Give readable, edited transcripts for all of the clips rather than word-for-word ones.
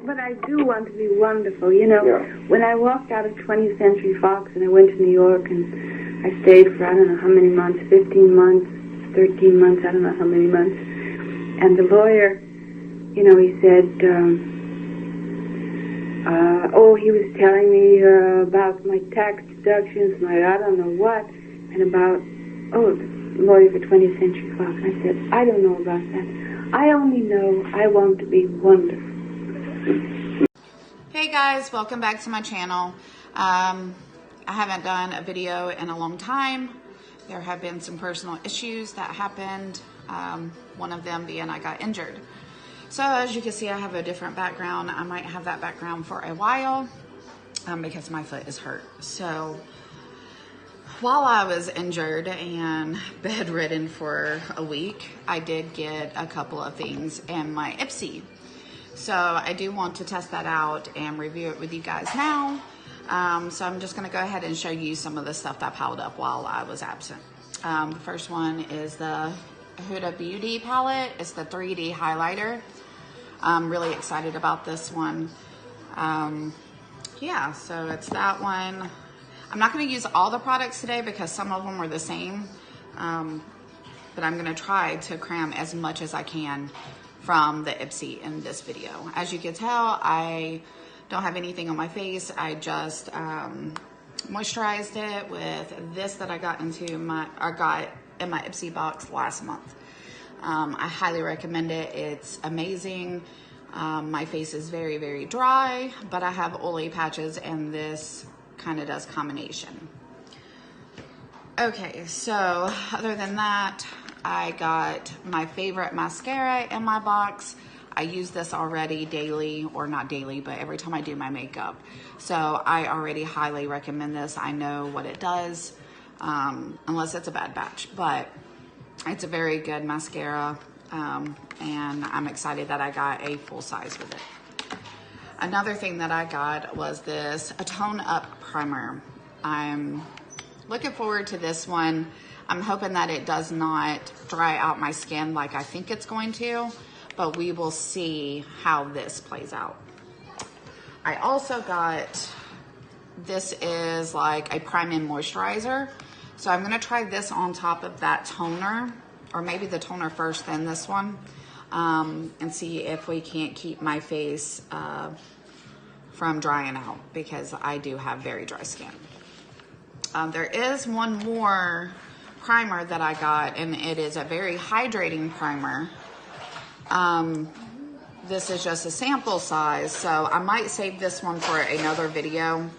but I do want to be wonderful, you know. Yeah. When I walked out of 20th Century Fox and I went to New York and I stayed for I don't know how many months, 15 months, 13 months, I don't know how many months. And the lawyer, you know, he said, he was telling me about my tax deductions, my I don't know what, and about, the lawyer for 20th Century Fox. I said, I don't know about that. I only know I want to be wonderful. Hey guys, welcome back to my channel. I haven't done a video in a long time. There have been some personal issues that happened, one of them being I got injured. So as you can see, I have a different background. I might have that background for a while because my foot is hurt. So while I was injured and bedridden for a week, I did get a couple of things in my ipsy. So I do want to test that out and review it with you guys now. So I'm just gonna go ahead and show you some of the stuff that piled up while I was absent. The first one is the Huda Beauty palette. It's the 3D highlighter. I'm really excited about this one. Yeah, so it's that one. I'm not gonna use all the products today because some of them are the same, but I'm gonna try to cram as much as I can from the ipsy in this video. As you can tell, I don't have anything on my face. I just moisturized it with this that I got in my ipsy box last month. I highly recommend it. It's amazing. My face is very, very dry, but I have oily patches and this kind of does combination. Okay, so other than that, I got my favorite mascara in my box. I use this already daily, or not daily, but every time I do my makeup. So I already highly recommend this. I know what it does, unless it's a bad batch, but it's a very good mascara, and I'm excited that I got a full size with it. Another thing that I got was this Tone Up Primer. I'm looking forward to this one. I'm hoping that it does not dry out my skin like I think it's going to, but we will see how this plays out. I also got, this is like a prime-in moisturizer. So I'm gonna try this on top of that toner, or maybe the toner first, then this one, and see if we can't keep my face from drying out, because I do have very dry skin. There is one more primer that I got, and it is a very hydrating primer. This is just a sample size, so I might save this one for another video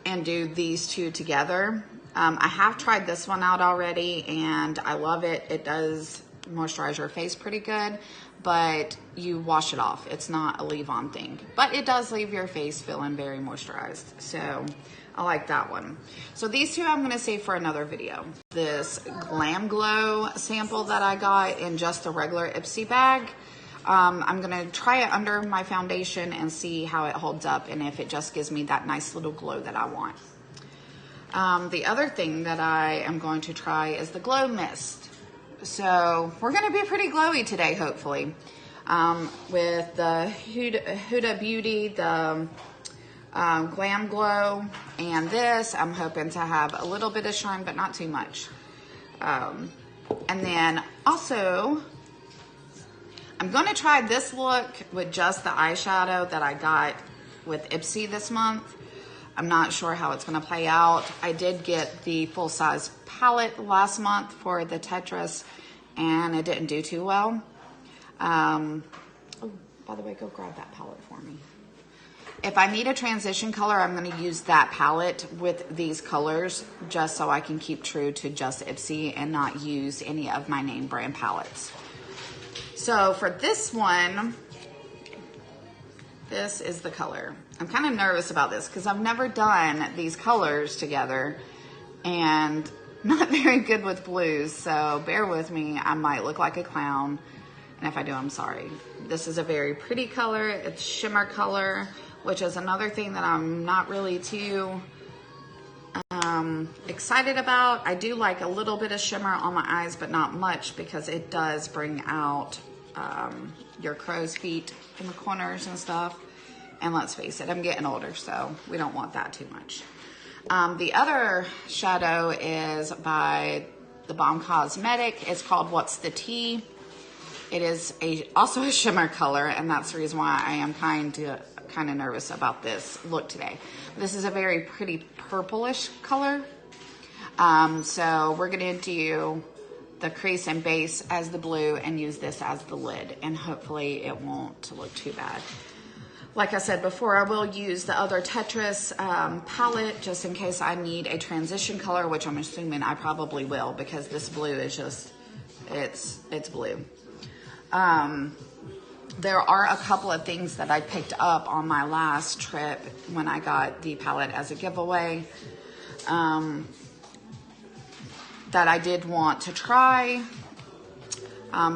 and do these two together. I have tried this one out already and I love it. It does moisturize your face pretty good, but you wash it off. It's not a leave-on thing, but it does leave your face feeling very moisturized. So I like that one. So these two I'm gonna save for another video. This Glam Glow sample that I got in just a regular ipsy bag. I'm gonna try it under my foundation and see how it holds up and if it just gives me that nice little glow that I want. The other thing that I am going to try is the Glow Mist. So we're gonna be pretty glowy today, hopefully. With the Huda Beauty, the Glam Glow, and this, I'm hoping to have a little bit of shine, but not too much. And then also, I'm gonna try this look with just the eyeshadow that I got with ipsy this month. I'm not sure how it's gonna play out. I did get the full-size palette last month for the Tetris, and it didn't do too well. Oh, by the way, go grab that palette for me. If I need a transition color, I'm gonna use that palette with these colors just so I can keep true to just ipsy and not use any of my name brand palettes. So for this one, this is the color. I'm kind of nervous about this because I've never done these colors together and not very good with blues, so bear with me. I might look like a clown, and if I do, I'm sorry. This is a very pretty color. It's shimmer color, which is another thing that I'm not really too excited about. I do like a little bit of shimmer on my eyes, but not much, because it does bring out your crow's feet in the corners and stuff. And let's face it, I'm getting older, so we don't want that too much. The other shadow is by the Balm Cosmetic. It's called What's the Tea? It is also a shimmer color, and that's the reason why I am kind of nervous about this look today. This is a very pretty purplish color. So we're going to do the crease and base as the blue and use this as the lid, and hopefully it won't look too bad. Like I said before, I will use the other Tetris palette just in case I need a transition color, which I'm assuming I probably will, because this blue is just, it's blue. There are a couple of things that I picked up on my last trip when I got the palette as a giveaway that I did want to try.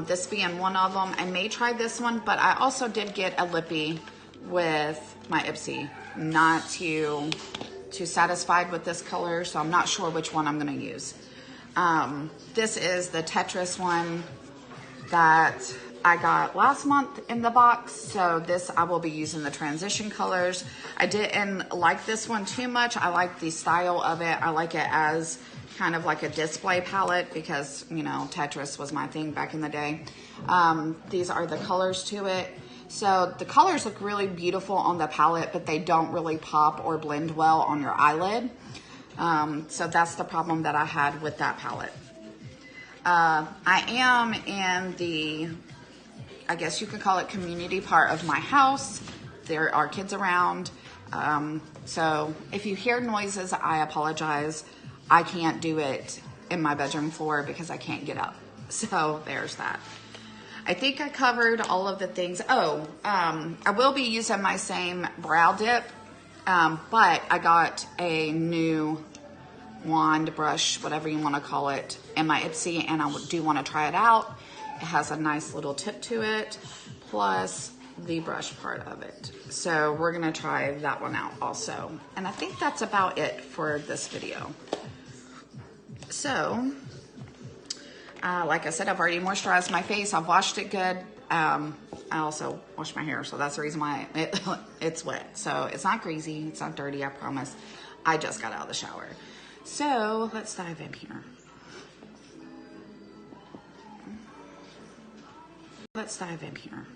This being one of them. I may try this one, but I also did get a lippy with my ipsy. Not too satisfied with this color, so I'm not sure which one I'm going to use. This is the Tetris one that I got last month in the box, so this I will be using the transition colors. I didn't like this one too much. I like the style of it. I like it as kind of like a display palette because, you know, Tetris was my thing back in the day. These are the colors to it. So the colors look really beautiful on the palette, but they don't really pop or blend well on your eyelid. So that's the problem that I had with that palette. I am in the, I guess you could call it, community part of my house. There are kids around. So if you hear noises, I apologize. I can't do it in my bedroom floor because I can't get up. So there's that. I think I covered all of the things. Oh, I will be using my same brow dip, but I got a new wand, brush, whatever you want to call it, in my ipsy, and I do want to try it out. It has a nice little tip to it, plus the brush part of it. So we're going to try that one out also. And I think that's about it for this video. So, like I said, I've already moisturized my face. I've washed it good. I also washed my hair, so that's the reason why it's wet. So it's not greasy, it's not dirty, I promise. I just got out of the shower. So let's dive in here. Let's dive in here.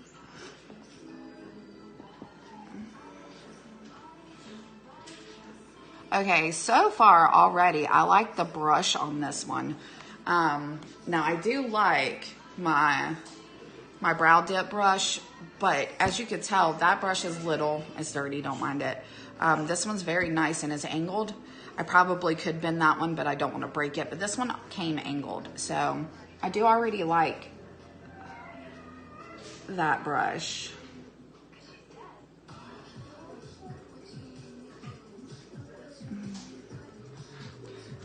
Okay, so far already, I like the brush on this one. Now I do like my brow dip brush, but as you can tell, that brush is little, it's dirty, don't mind it. This one's very nice and is angled. I probably could bend that one, but I don't want to break it. But this one came angled, so I do already like that brush.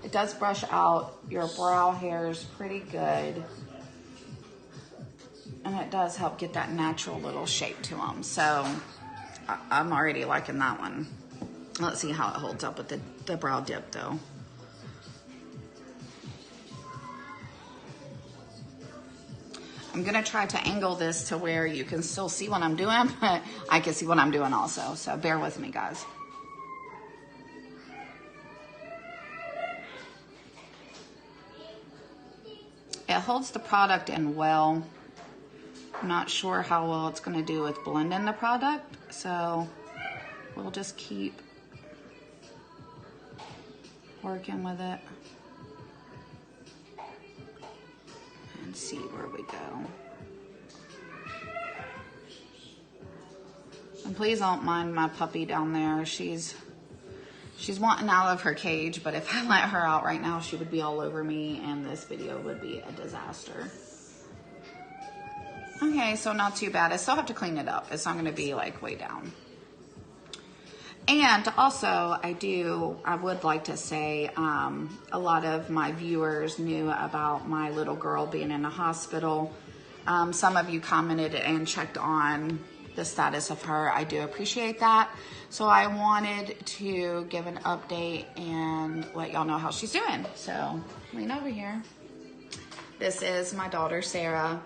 It does brush out your brow hairs pretty good. And it does help get that natural little shape to them. So I'm already liking that one. Let's see how it holds up with the brow dip though. I'm gonna try to angle this to where you can still see what I'm doing, but I can see what I'm doing also. So bear with me, guys. It holds the product in well. I'm not sure how well it's going to do with blending the product, so we'll just keep working with it and see where we go. And please don't mind my puppy down there. She's wanting out of her cage, but if I let her out right now, she would be all over me and this video would be a disaster. Okay, so not too bad. I still have to clean it up. It's not going to be like way down. And also, I would like to say, a lot of my viewers knew about my little girl being in a hospital. Some of you commented and checked on the status of her. I do appreciate that. So I wanted to give an update and let y'all know how she's doing. So lean over here. This is my daughter, Sarah.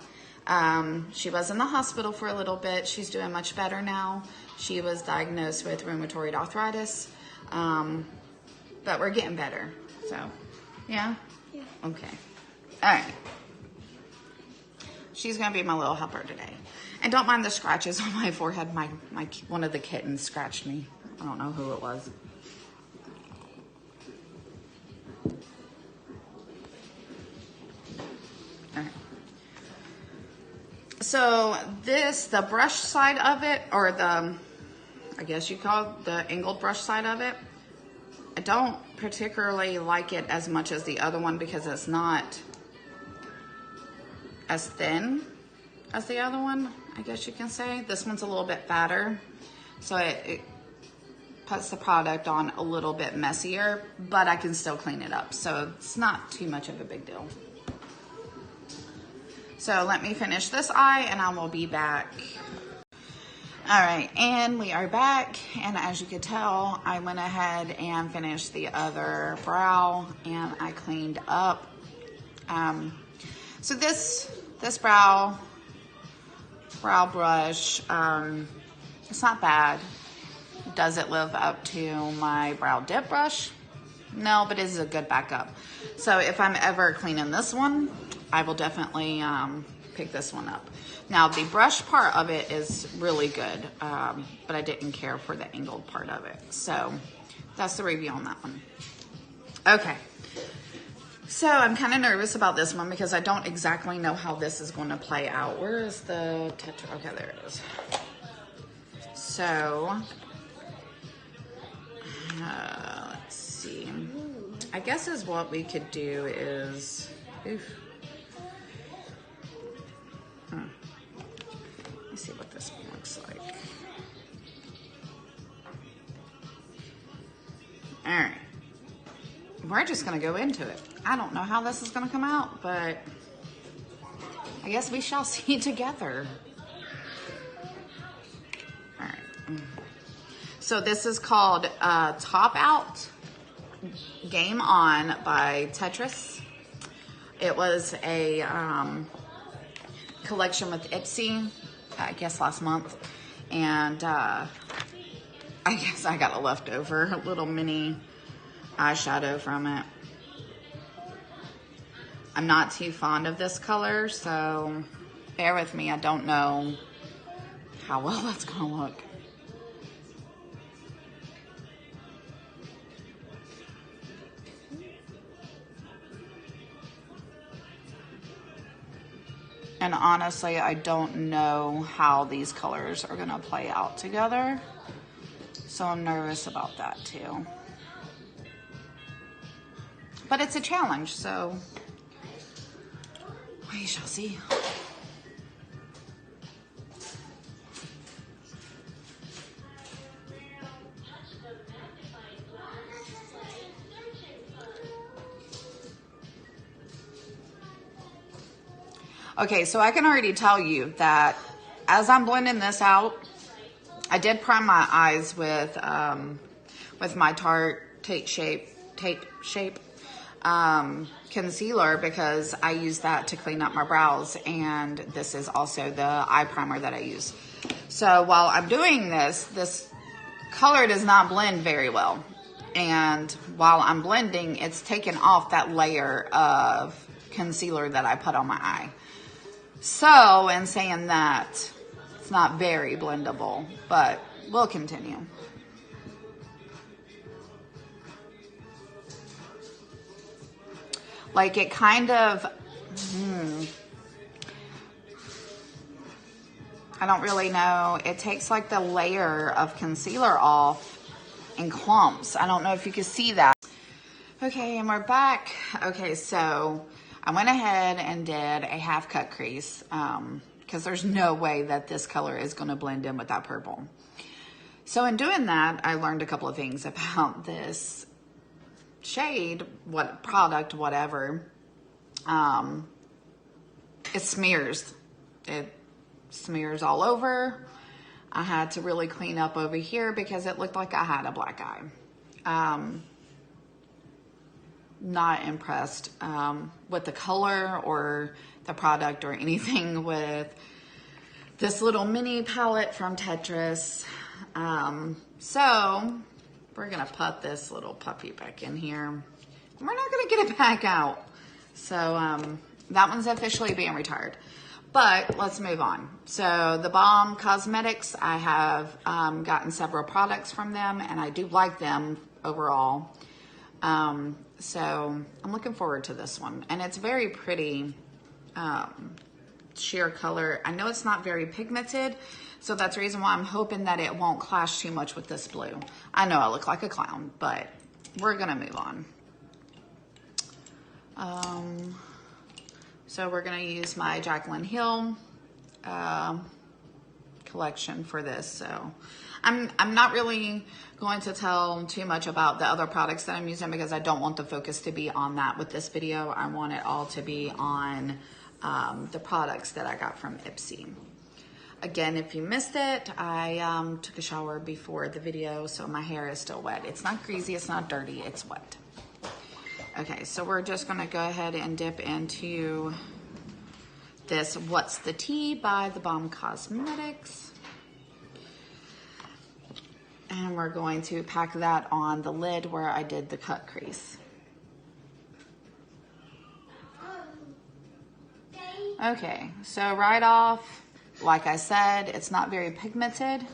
She was in the hospital for a little bit. She's doing much better now. She was diagnosed with rheumatoid arthritis, but we're getting better. So, yeah? Yeah. Okay. All right. She's going to be my little helper today. And don't mind the scratches on my forehead. One of the kittens scratched me. I don't know who it was. All right. So the brush side of it, or I guess you call it the angled brush side of it, I don't particularly like it as much as the other one because it's not as thin as the other one, I guess you can say. This one's a little bit fatter, so it puts the product on a little bit messier, but I can still clean it up, so it's not too much of a big deal. So let me finish this eye and I will be back. All right, and we are back, and as you could tell, I went ahead and finished the other brow, and I cleaned up. So this brow brush, it's not bad. Does it live up to my brow dip brush? No, but it is a good backup. So if I'm ever cleaning this one, I will definitely pick this one up. Now the brush part of it is really good, but I didn't care for the angled part of it. So that's the review on that one. Okay. So I'm kind of nervous about this one because I don't exactly know how this is going to play out. Where is the tetra? Okay, there it is. So, let's see. I guess is what we could do is, Let's see what this one looks like. All right. We're just going to go into it. I don't know how this is going to come out, but I guess we shall see together. All right. So this is called Top Out Game On by Tetris. It was a collection with Ipsy, I guess last month. And I guess I got a leftover little mini eyeshadow from it. I'm not too fond of this color, so bear with me. I don't know how well that's gonna look. And honestly, I don't know how these colors are gonna play out together, so I'm nervous about that too. But it's a challenge, so we shall see. Okay, so I can already tell you that as I'm blending this out, I did prime my eyes with my Tarte Tape Shape concealer because I use that to clean up my brows, and this is also the eye primer that I use. So while I'm doing this color does not blend very well, and while I'm blending, it's taken off that layer of concealer that I put on my eye. So in saying that, it's not very blendable, but we'll continue. Like it kind of, I don't really know. It takes like the layer of concealer off in clumps. I don't know if you can see that. Okay, and we're back. Okay, so I went ahead and did a half cut crease because there's no way that this color is going to blend in with that purple. So in doing that, I learned a couple of things about this shade, what product, whatever. It smears. It smears all over. I had to really clean up over here because it looked like I had a black eye. Not impressed with the color or the product or anything with this little mini palette from Tetris. So we're gonna put this little puppy back in here. We're not gonna get it back out. So that one's officially being retired. But let's move on. So the Balm Cosmetics, I have gotten several products from them, and I do like them overall. So I'm looking forward to this one. And it's very pretty sheer color. I know it's not very pigmented, so that's the reason why I'm hoping that it won't clash too much with this blue. I know I look like a clown, but we're gonna move on. So we're gonna use my Jaclyn Hill collection for this. So I'm not really going to tell too much about the other products that I'm using because I don't want the focus to be on that with this video. I want it all to be on the products that I got from Ipsy. Again, if you missed it, I took a shower before the video, so my hair is still wet. It's not greasy, it's not dirty, it's wet. Okay, so we're just gonna go ahead and dip into this What's the Tea by the Balm Cosmetics. And we're going to pack that on the lid where I did the cut crease. Okay, so right off, like I said, it's not very pigmented,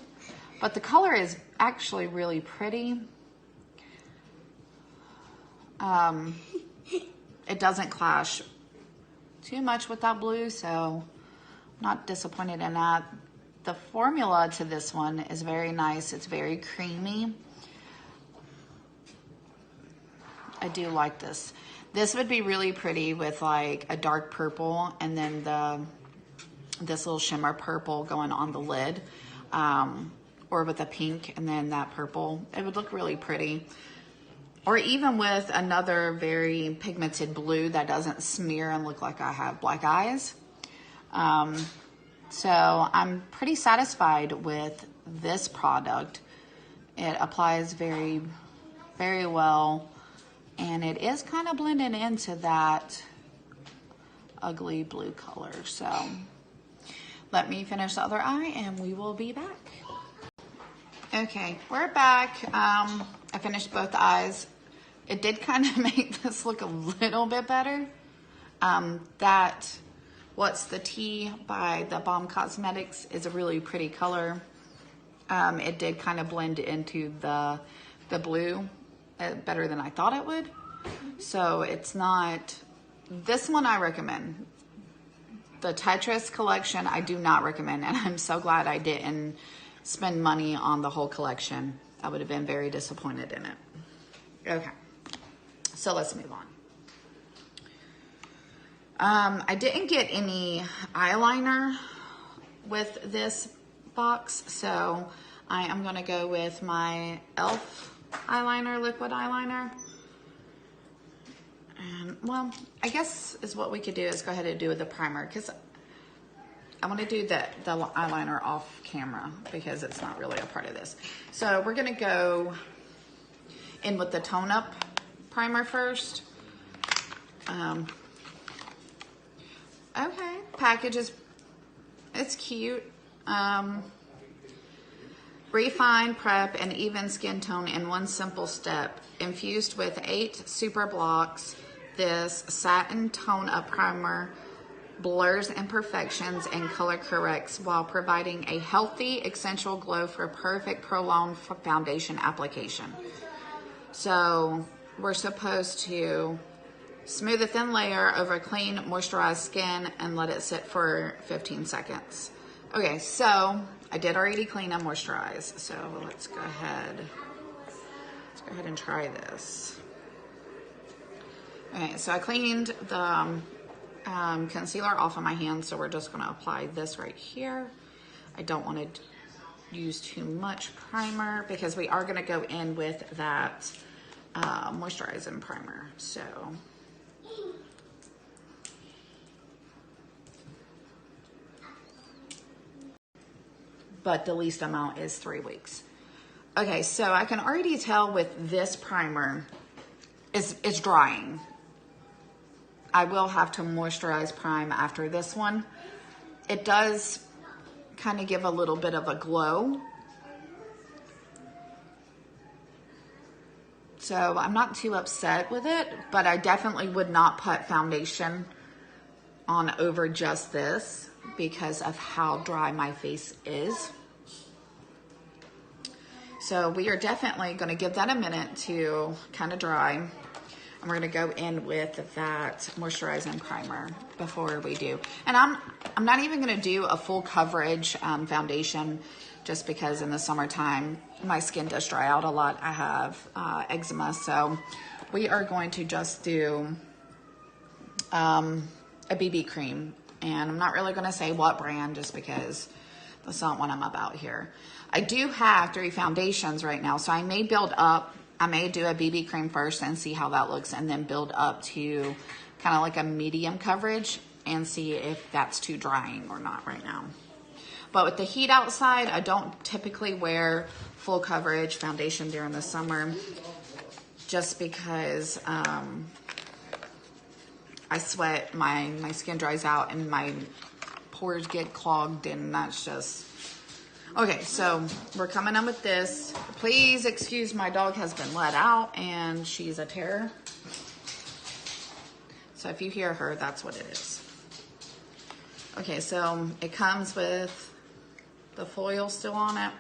but the color is actually really pretty. It doesn't clash too much with that blue, so I'm not disappointed in that. The formula to this one is very nice. It's very creamy. I do like this. This would be really pretty with like a dark purple and then this little shimmer purple going on the lid, or with a pink and then that purple. It would look really pretty. Or even with another very pigmented blue that doesn't smear and look like I have black eyes. So I'm pretty satisfied with this product. It applies very, very well. And it is kind of blending into that ugly blue color. So let me finish the other eye and we will be back. Okay, we're back. I finished both eyes. It did kind of make this look a little bit better. That What's the Tea by the Balm Cosmetics is a really pretty color. It did kind of blend into the blue better than I thought it would. So it's not, this one I recommend. The Tetris collection I do not recommend, and I'm so glad I didn't spend money on the whole collection. I would have been very disappointed in it. Okay, so let's move on. I didn't get any eyeliner with this box, so I am gonna go with my e.l.f. eyeliner, liquid eyeliner. And well, I guess is what we could do is go ahead and do the primer, because I want to do the eyeliner off camera because it's not really a part of this. So we're gonna go in with the Tone Up primer first. Okay, package is, it's cute. Refine, prep, and even skin tone in one simple step. Infused with 8 super blocks, this satin Tone Up primer blurs imperfections and color corrects while providing a healthy, essential glow for perfect prolonged foundation application. So we're supposed to smooth a thin layer over clean, moisturized skin and let it sit for 15 seconds. Okay, so I did already clean and moisturize, so let's go ahead and try this. Okay, so I cleaned the concealer off of my hand, so we're just gonna apply this right here. I don't want to use too much primer because we are gonna go in with that moisturizing primer, so. But the least amount is 3 weeks. Okay, so I can already tell with this primer, it's drying. I will have to moisturize prime after this one. It does kind of give a little bit of a glow. So I'm not too upset with it, but I definitely would not put foundation on over just this because of how dry my face is. So we are definitely going to give that a minute to kind of dry. And we're going to go in with that moisturizing primer before we do. And I'm not even going to do a full coverage foundation just because in the summertime, my skin does dry out a lot. I have eczema. So we are going to just do a BB cream. And I'm not really going to say what brand just because that's not what I'm about here. I do have 3 foundations right now, so I may build up. I may do a BB cream first and see how that looks, and then build up to kind of like a medium coverage and see if that's too drying or not right now. But with the heat outside, I don't typically wear full coverage foundation during the summer just because I sweat, my skin dries out, and my pores get clogged, and that's just... Okay, so we're coming in with this. Please excuse, my dog has been let out and she's a terror. So if you hear her, that's what it is. Okay, so it comes with the foil still on it.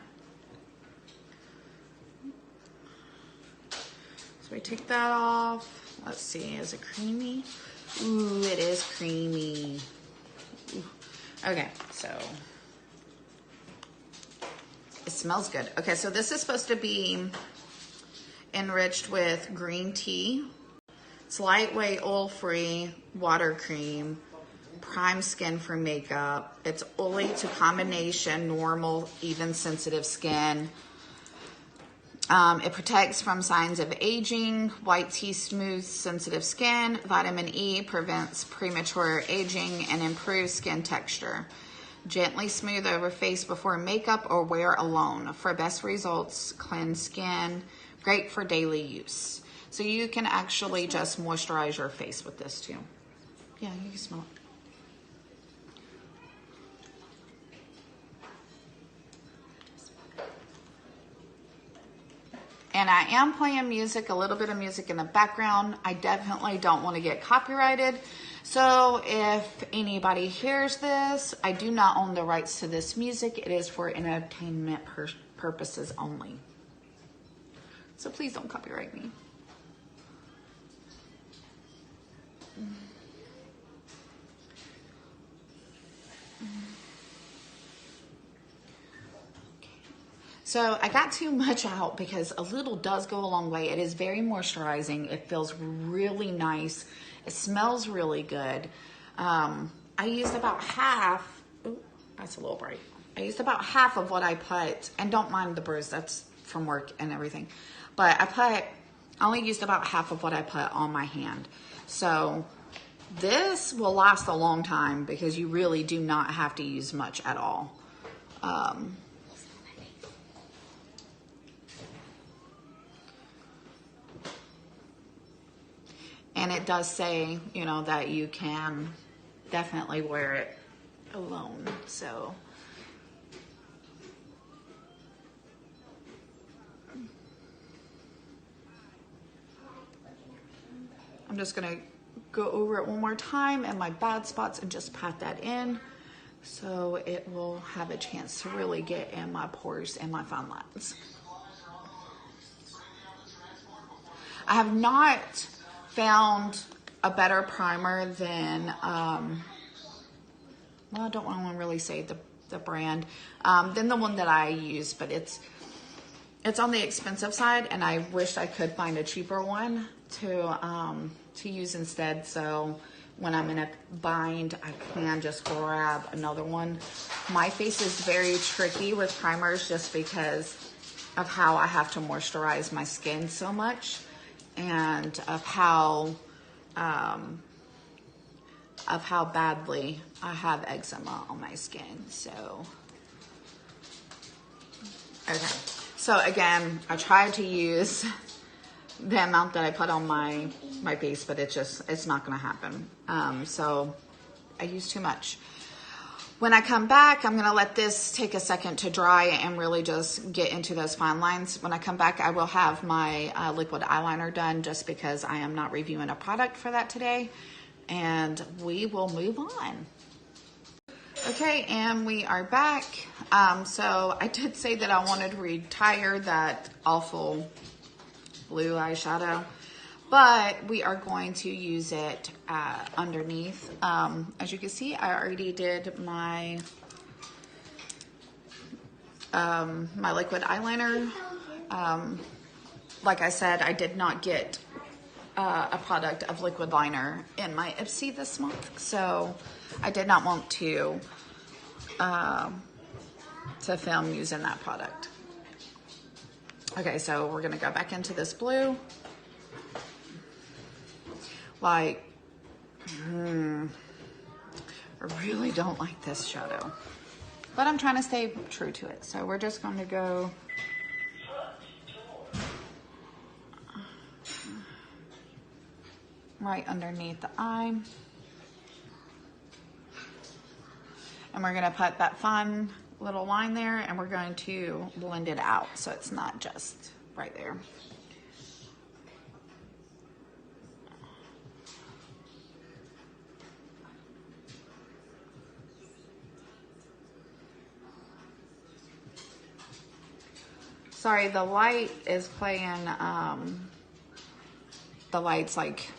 So we take that off. Let's see, is it creamy? Ooh, it is creamy. Ooh. Okay, so... it smells good. Okay, so this is supposed to be enriched with green tea. It's lightweight, oil-free, water cream, prime skin for makeup. It's oily to combination, normal, even sensitive skin. It protects from signs of aging. White tea smooths sensitive skin. Vitamin E prevents premature aging and improves skin texture. Gently smooth over face before makeup or wear alone. For best results, cleanse skin. Great for daily use. So you can actually just moisturize your face with this too. Yeah, you can smell it. And I am playing music, a little bit of music in the background. I definitely don't want to get copyrighted. So if anybody hears this, I do not own the rights to this music. It is for entertainment purposes only. So please don't copyright me. So I got too much out because a little does go a long way. It is very moisturizing. It feels really nice. It smells really good. I used about half. Ooh, that's a little bright. I used about half of what I put, and don't mind the bruise. That's from work and everything. But I only used about half of what I put on my hand. So this will last a long time because you really do not have to use much at all. And it does say, you know, that you can definitely wear it alone. So I'm just going to go over it one more time and my bad spots and just pat that in so it will have a chance to really get in my pores and my fine lines. I have not found a better primer than, well, I don't want to really say the brand, than the one that I use, but it's on the expensive side, and I wish I could find a cheaper one to use instead. So when I'm in a bind, I can just grab another one. My face is very tricky with primers just because of how I have to moisturize my skin so much, and of how badly I have eczema on my skin. So, okay. So again, I tried to use the amount that I put on my face, but it's not going to happen. So I use too much. When I come back, I'm going to let this take a second to dry and really just get into those fine lines. When I come back, I will have my liquid eyeliner done, just because I am not reviewing a product for that today. And we will move on. Okay, and we are back. So I did say that I wanted to retire that awful blue eyeshadow, but we are going to use it underneath. As you can see, I already did my my liquid eyeliner. Like I said, I did not get a product of liquid liner in my Ipsy this month, so I did not want to film using that product. Okay, so we're gonna go back into this blue. Like, I really don't like this shadow, but I'm trying to stay true to it. So we're just going to go right underneath the eye. And we're going to put that fun little line there, and we're going to blend it out so it's not just right there. Sorry, the light is playing, the light's like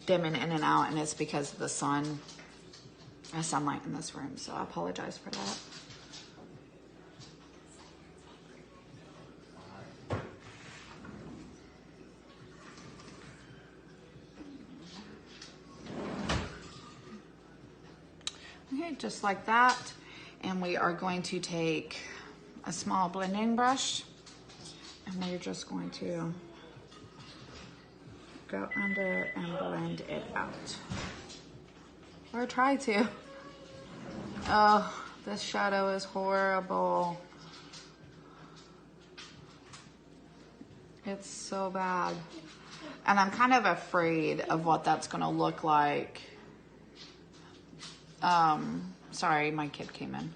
dimming in and out, and it's because of the sun. There's sunlight in this room, so I apologize for that. Okay, just like that. And we are going to take a small blending brush, and we're just going to go under and blend it out. Or try to. Oh, this shadow is horrible. It's so bad. And I'm kind of afraid of what that's gonna look like. Sorry, my kid came in.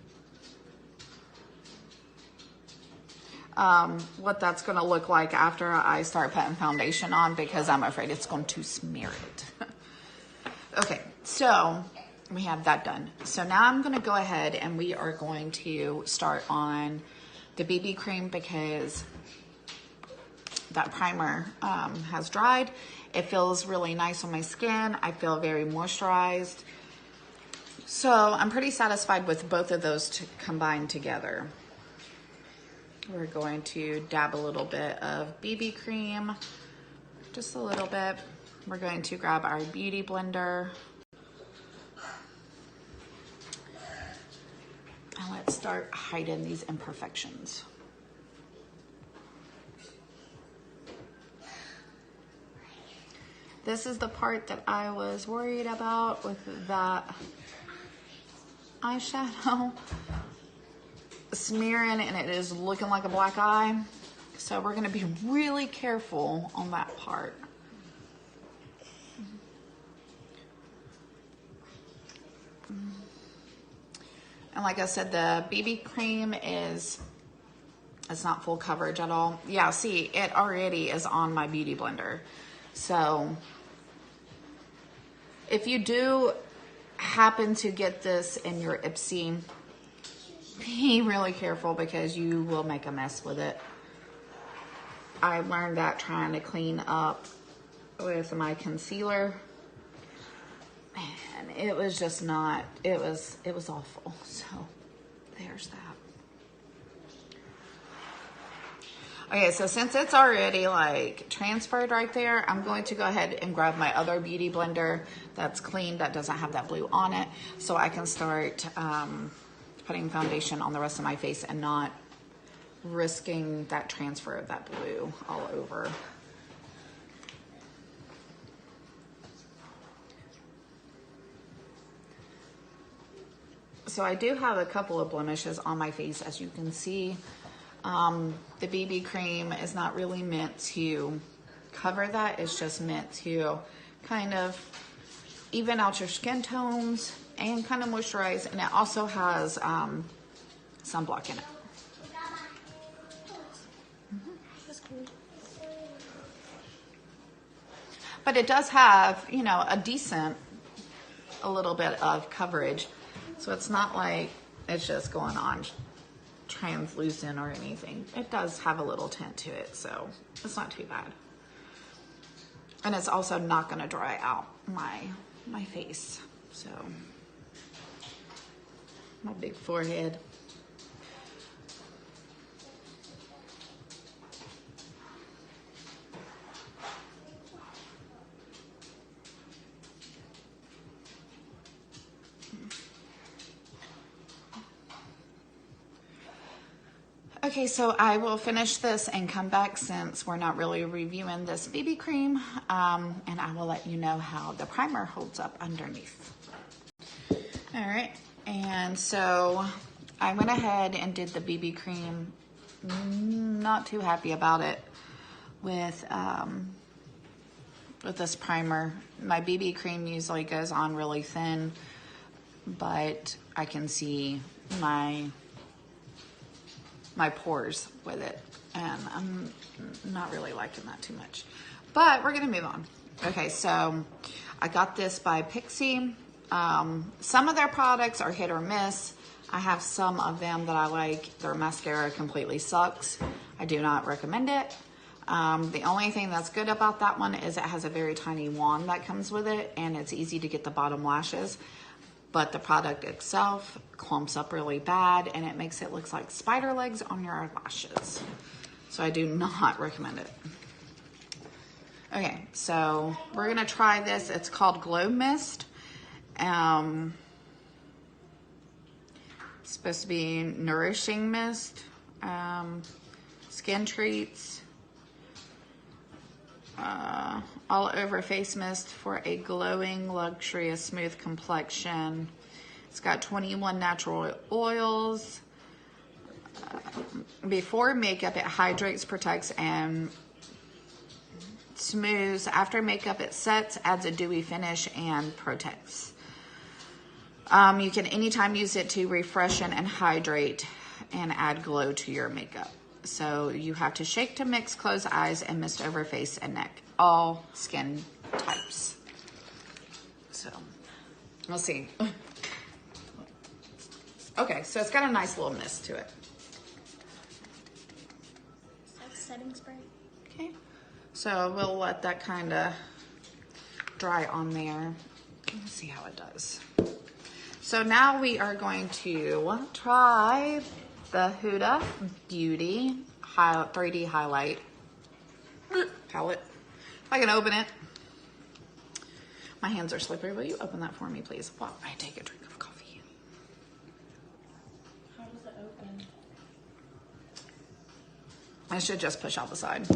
What that's gonna look like after I start putting foundation on, because I'm afraid it's going to smear it. Okay, so we have that done. So now I'm gonna go ahead and we are going to start on the BB cream, because that primer has dried. It feels really nice on my skin. I feel very moisturized. So I'm pretty satisfied with both of those combined together. We're going to dab a little bit of BB cream, just a little bit. We're going to grab our beauty blender. And let's start hiding these imperfections. This is the part that I was worried about with that eyeshadow smearing, and it is looking like a black eye. So we're gonna be really careful on that part. And like I said, the BB cream it's not full coverage at all. Yeah, see, it already is on my beauty blender. So if you do happen to get this in your Ipsy, be really careful, because you will make a mess with it. I learned that trying to clean up with my concealer. Man, it was just not, it was awful. So there's that. Okay, so since it's already like transferred right there, I'm going to go ahead and grab my other beauty blender that's clean, that doesn't have that blue on it, so I can start putting foundation on the rest of my face and not risking that transfer of that blue all over. So I do have a couple of blemishes on my face, as you can see. The BB cream is not really meant to cover that. It's just meant to kind of even out your skin tones and kind of moisturize. And it also has sunblock in it. But it does have, you know, a little bit of coverage. So it's not like it's just going on translucent or anything. It does have a little tint to it, so it's not too bad. And it's also not gonna dry out my face. So, my big forehead. Okay, so I will finish this and come back since we're not really reviewing this BB cream, and I will let you know how the primer holds up underneath. All right, and so I went ahead and did the BB cream. Not too happy about it with this primer. My BB cream usually goes on really thin, but I can see my pores with it, and I'm not really liking that too much, but we're gonna move on. Okay, so I got this by Pixie. Some of their products are hit or miss. I have some of them that I like. Their mascara completely sucks. I do not recommend it. The only thing that's good about that one is it has a very tiny wand that comes with it, and it's easy to get the bottom lashes. But the product itself clumps up really bad, and it makes it look like spider legs on your lashes. So I do not recommend it. Okay, so we're gonna try this. It's called Glow Mist. It's supposed to be nourishing mist, skin treats, all over face mist for a glowing, luxurious, smooth complexion. It's got 21 natural oils. Before makeup, it hydrates, protects, and smooths. After makeup, it sets, adds a dewy finish, and protects. You can anytime use it to refreshen and hydrate and add glow to your makeup. So you have to shake to mix, close eyes, and mist over face and neck. All skin types. So, we'll see. Okay, so it's got a nice little mist to it. Is that setting spray? Okay, so we'll let that kind of dry on there. Let's see how it does. So now we are going to try the Huda Beauty 3D Highlight palette. If I can open it. My hands are slippery. Will you open that for me, please? While I take a drink of coffee. How does it open? I should just push out the side.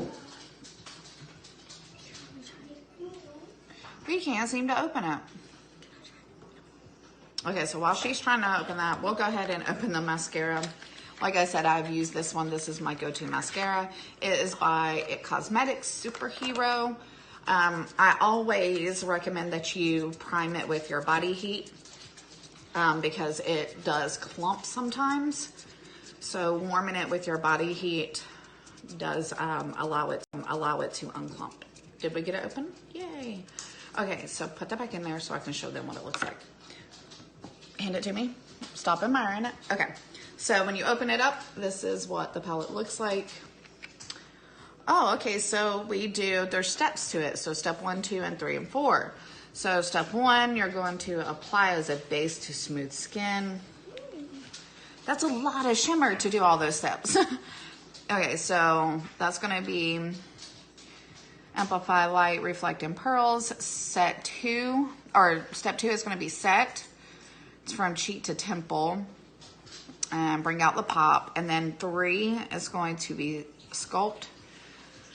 You can't seem to open it. Okay, so while she's trying to open that, we'll go ahead and open the mascara. Like I said, I've used this one. This is my go-to mascara. It is by It Cosmetics Superhero. I always recommend that you prime it with your body heat because it does clump sometimes. So warming it with your body heat does allow it to unclump. Did we get it open? Yay. Okay, so put that back in there so I can show them what it looks like. Hand it to me. Stop admiring it. Okay. So when you open it up, this is what the palette looks like. Oh, okay, so there's steps to it. So step 1, 2, and 3, and 4. So step 1, you're going to apply as a base to smooth skin. That's a lot of shimmer to do all those steps. Okay, so that's gonna be Amplify Light, Reflect in Pearls. Step 2 is gonna be Set. It's from cheek to temple. And bring out the pop. And then 3 is going to be Sculpt.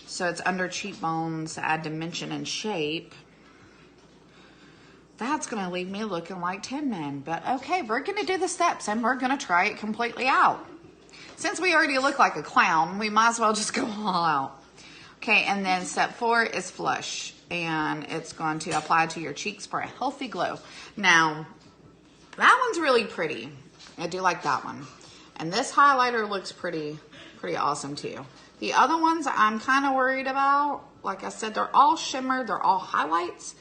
So it's under cheekbones, add dimension and shape. That's gonna leave me looking like Tin Man. But okay, we're gonna do the steps and we're gonna try it completely out. Since we already look like a clown, we might as well just go all out. Okay, and then step 4 is flush, and it's going to apply to your cheeks for a healthy glow. Now, that one's really pretty. I do like that one. And this highlighter looks pretty awesome too. The other ones I'm kind of worried about. Like I said, they're all shimmer, they're all highlights.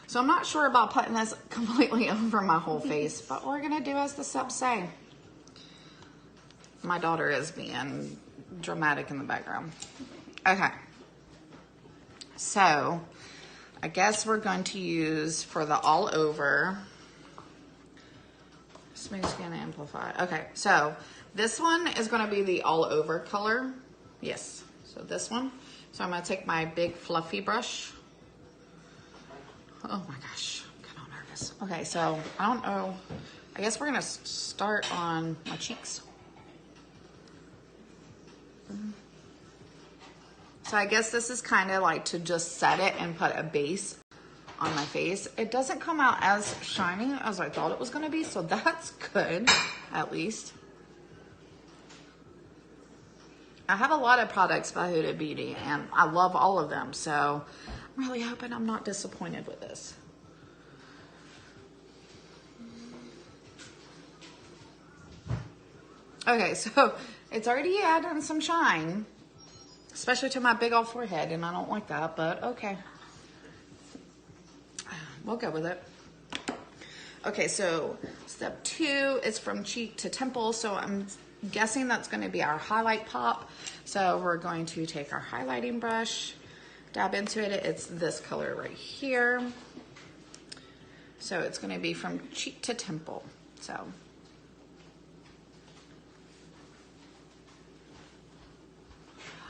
So I'm not sure about putting this completely over my whole face, but we're gonna do as the steps say. My daughter is being dramatic in the background. Okay. So I guess we're going to use for the all over Smooth Skin Amplified. Okay, so this one is going to be the all over color. Yes, so this one. So I'm going to take my big fluffy brush. Oh my gosh, I'm kind of nervous. Okay, so I don't know. I guess we're going to start on my cheeks. So I guess this is kind of like to just set it and put a base on my face. It doesn't come out as shiny as I thought it was going to be, so that's good, at least. I have a lot of products by Huda Beauty, and I love all of them, so I'm really hoping I'm not disappointed with this. Okay, so it's already adding some shine, especially to my big old forehead, and I don't like that, but okay. We'll go with it. Okay, so step 2 is from cheek to temple, so I'm guessing that's going to be our highlight pop. So we're going to take our highlighting brush, dab into it. It's this color right here. So it's going to be from cheek to temple. So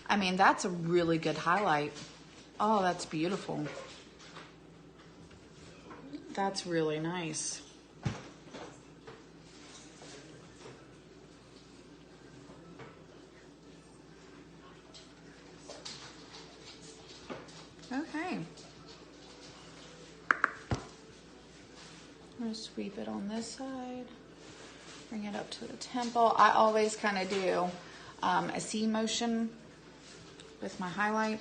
I mean, that's a really good highlight. Oh, that's beautiful. That's really nice. Okay. I'm gonna sweep it on this side, bring it up to the temple. I always kind of do a C motion with my highlight.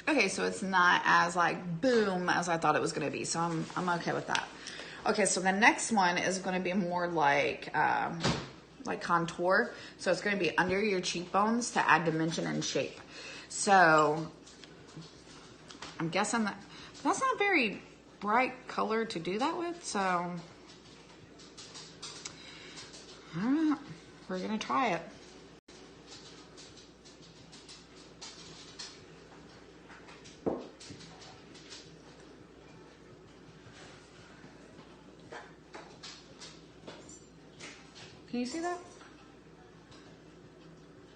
Okay, so it's not as like boom as I thought it was gonna be, so I'm okay with that. Okay, so the next one is gonna be more like contour. So it's gonna be under your cheekbones to add dimension and shape. So I'm guessing that's not a very bright color to do that with, so I don't know. We're gonna try it. Can you see that?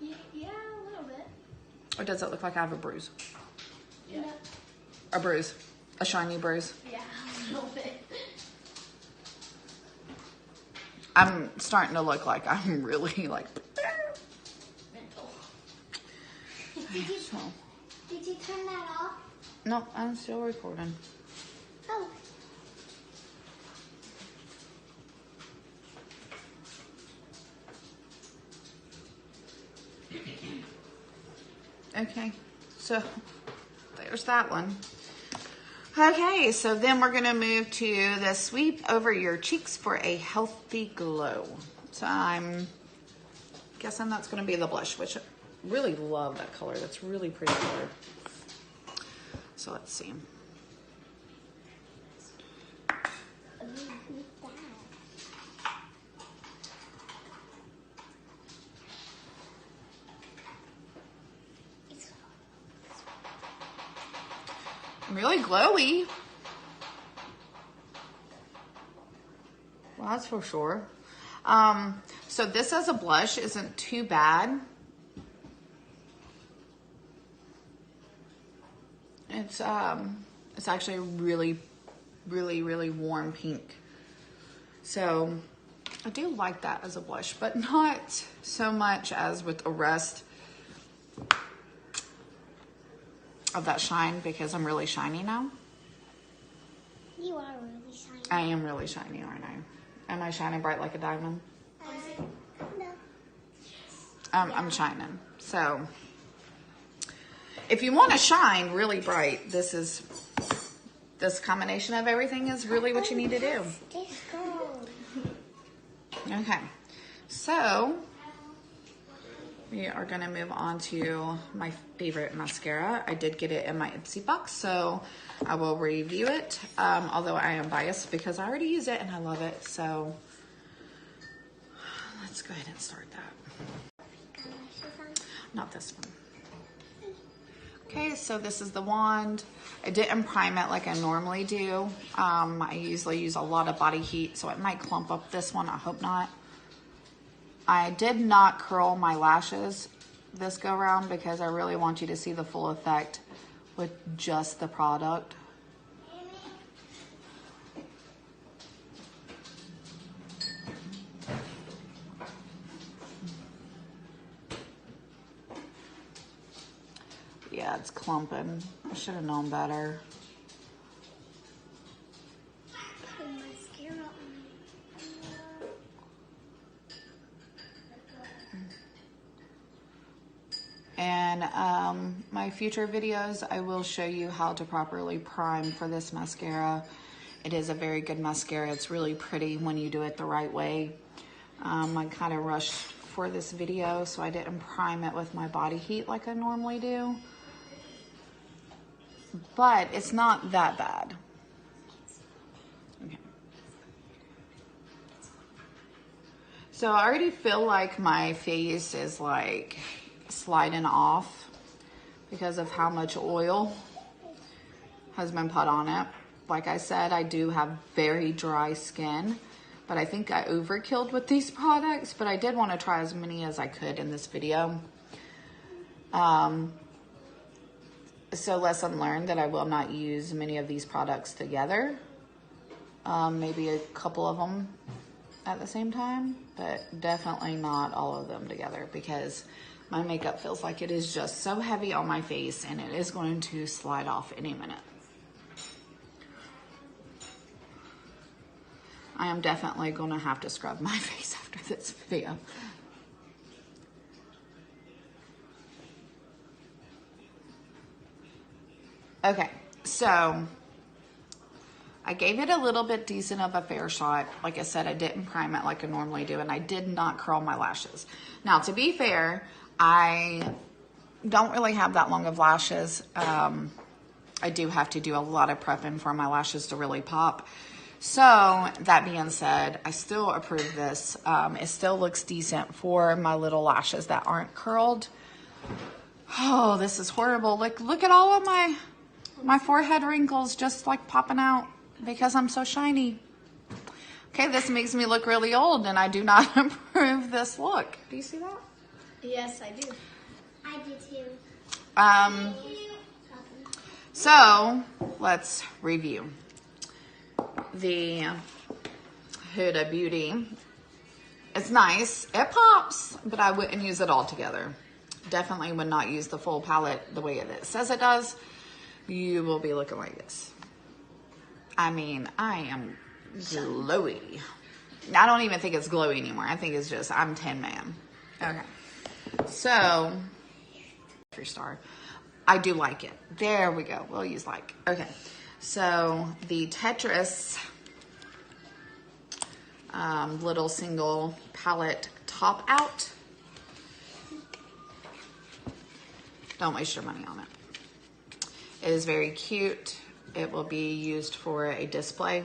Yeah, a little bit. Or does it look like I have a bruise? Yeah. A bruise. A shiny bruise. Yeah, a little bit. I'm starting to look like I'm really like... Mental. Did you turn that off? No, I'm still recording. Oh. Okay, so there's that one. Okay, so then we're gonna move to the sweep over your cheeks for a healthy glow. So I'm guessing that's gonna be the blush, which I really love that color. That's really pretty color. So let's see. Really glowy. Well, that's for sure. So this as a blush isn't too bad. It's actually a really, really, really warm pink. So I do like that as a blush, but not so much as with the rest of that shine, because I'm really shiny now. You are. are really shiny. I am really shiny, aren't I? Am I shining bright like a diamond? No. I'm shining. So, if you want to shine really bright, this combination of everything is really what you need to do. This gold. Okay, so we are going to move on to my favorite mascara. I did get it in my Ipsy box, so I will review it, although I am biased because I already use it and I love it. So let's go ahead and start that. Not this one. Okay, so this is the wand. I didn't prime it like I normally do. I usually use a lot of body heat, so it might clump up this one. I hope not. I did not curl my lashes this go round because I really want you to see the full effect with just the product. Yeah, it's clumping. I should have known better. Put mascara on. And my future videos, I will show you how to properly prime for this mascara. It is a very good mascara. It's really pretty when you do it the right way. I kind of rushed for this video, so I didn't prime it with my body heat like I normally do. But it's not that bad. Okay. So I already feel like my face is like sliding off because of how much oil has been put on it. Like I said, I do have very dry skin, but I think I overkilled with these products, but I did want to try as many as I could in this video. So lesson learned that I will not use many of these products together. Maybe a couple of them at the same time, but definitely not all of them together because my makeup feels like it is just so heavy on my face and it is going to slide off any minute. I am definitely going to have to scrub my face after this video. Okay, so I gave it a little bit decent of a fair shot. Like I said, I didn't prime it like I normally do, and I did not curl my lashes. Now, to be fair, I don't really have that long of lashes. I do have to do a lot of prepping for my lashes to really pop. So, that being said, I still approve this. It still looks decent for my little lashes that aren't curled. Oh, this is horrible. Like, look at all of my forehead wrinkles just like popping out because I'm so shiny. Okay, this makes me look really old and I do not approve this look. Do you see that? Yes, I do. I do too. So let's review. The Huda Beauty. It's nice. It pops, but I wouldn't use it all together. Definitely would not use the full palette the way it says it does. You will be looking like this. I mean, I am glowy. I don't even think it's glowy anymore. I think it's just, I'm Tin Man. Okay. So, 3-star. I do like it. There we go. We'll use like. Okay. So, the Tetris little single palette top out. Don't waste your money on it. It is very cute. It will be used for a display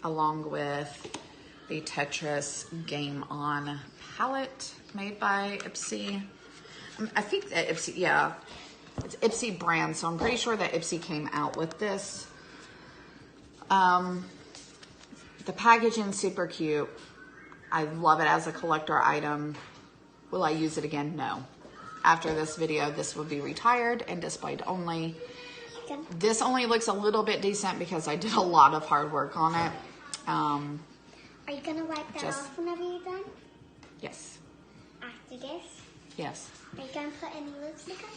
along with the Tetris Game On palette made by Ipsy. I think that Ipsy, yeah, it's Ipsy brand, so I'm pretty sure that Ipsy came out with this. The packaging super cute. I love it as a collector item. Will I use it again? No. After this video, this will be retired and displayed only. This only looks a little bit decent because I did a lot of hard work on it. Are you going to wipe that off whenever you're done? Yes. After this? Yes. Are you going to put any lipstick on?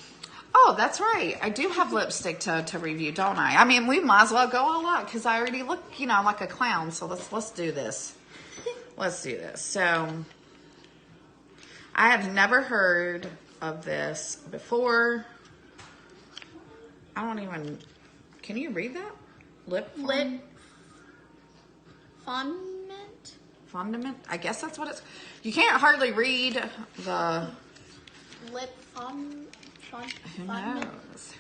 Oh, that's right. I do have lipstick to review, don't I? I mean, we might as well go all out because I already look, you know, like a clown. So let's do this. Let's do this. So I have never heard of this before. I don't even. Can you read that? Lip fondant. Fondament? I guess that's what it's. You can't hardly read the. Lip Who fondant. knows? Who knows?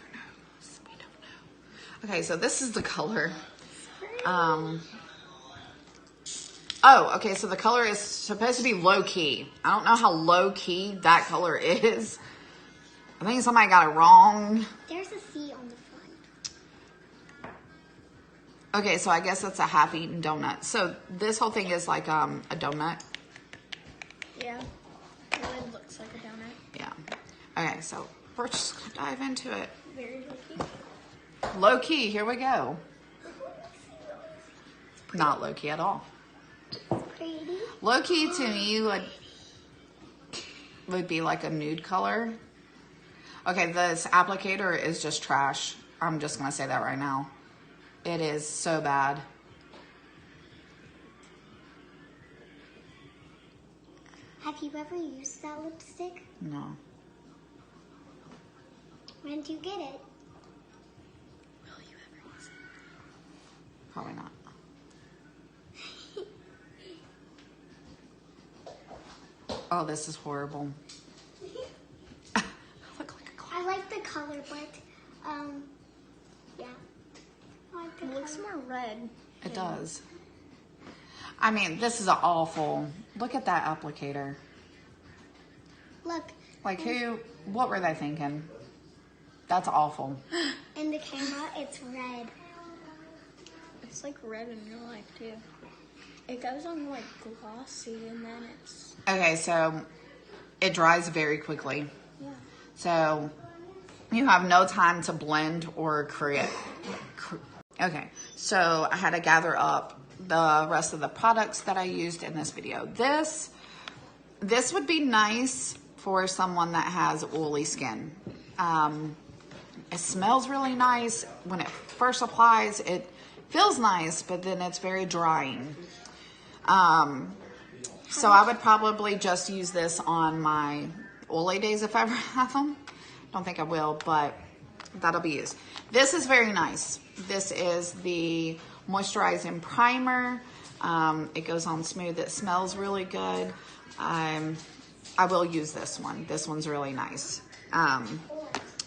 We don't know. Okay, so this is the color. Oh, okay, so the color is supposed to be low key. I don't know how low key that color is. I think somebody got it wrong. There's a C on the front. Okay, so I guess that's a half-eaten donut. So this whole thing is like a donut. Yeah. It really looks like a donut. Yeah. Okay, so we're just gonna dive into it. Very lucky. Low key, here we go. Not low key at all. Pretty. Low key to me would be like a nude color. Okay, this applicator is just trash. I'm just gonna say that right now. It is so bad. Have you ever used that lipstick? No. When did you get it? Will you ever use it? Probably not. Oh, this is horrible. I look like a clown. I like the color, but yeah. I like the It looks color. more red. It does. I mean, this is awful. Look at that applicator. Look, Like what were they thinking? That's awful. in the camera, it's red. It's like red in real life too. It goes on like glossy and then it's Okay, so it dries very quickly. yeah. So you have no time to blend or create. Okay, so I had to gather up the rest of the products that I used in this video. This would be nice for someone that has oily skin. It smells really nice. When it first applies, it feels nice, but then it's very drying. So I would probably just use this on my oily days if I ever have them. Don't think I will, but that'll be used. This is very nice. This is the moisturizing primer. It goes on smooth. It smells really good. I will use this one. This one's really nice.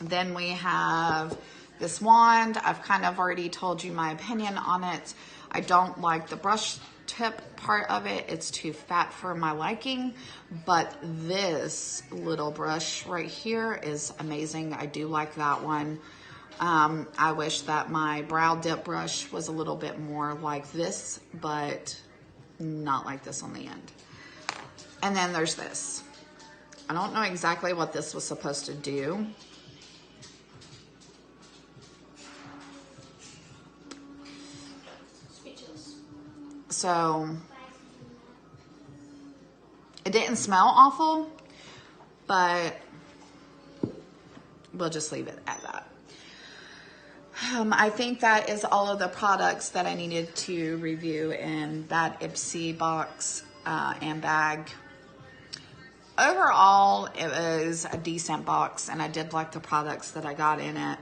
Then we have this wand. I've kind of already told you my opinion on it. I don't like the brush tip part of it. It's too fat for my liking, but this little brush right here is amazing. I do like that one. I wish that my brow dip brush was a little bit more like this, but not like this on the end. And then there's this. I don't know exactly what this was supposed to do. Speechless. So it didn't smell awful, but we'll just leave it at that. I think that is all of the products that I needed to review in that ipsy box and bag. Overall, it was a decent box, and I did like the products that I got in it.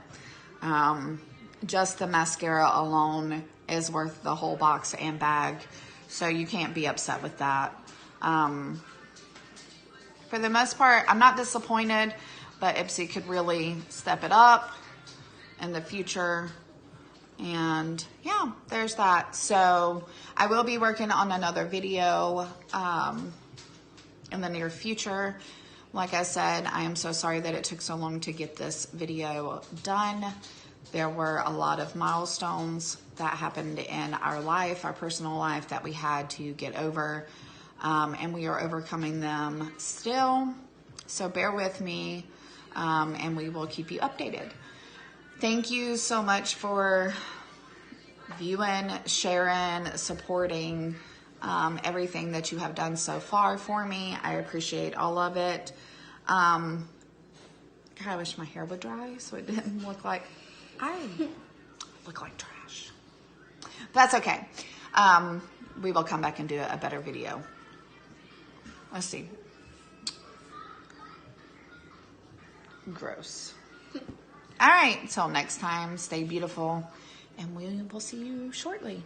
Just the mascara alone is worth the whole box and bag, so you can't be upset with that. For the most part, I'm not disappointed, but Ipsy could really step it up in the future. And yeah, there's that. So I will be working on another video in the near future. Like I said, I am so sorry that it took so long to get this video done. There were a lot of milestones that happened in our life, our personal life, that we had to get over. And we are overcoming them still. So bear with me, and we will keep you updated. Thank you so much for viewing, sharing, supporting everything that you have done so far for me. I appreciate all of it. God, God, I wish my hair would dry so it didn't look like I look like trash. That's okay. We will come back and do a better video. Let's see. Gross. All right, till next time, stay beautiful, and we will see you shortly.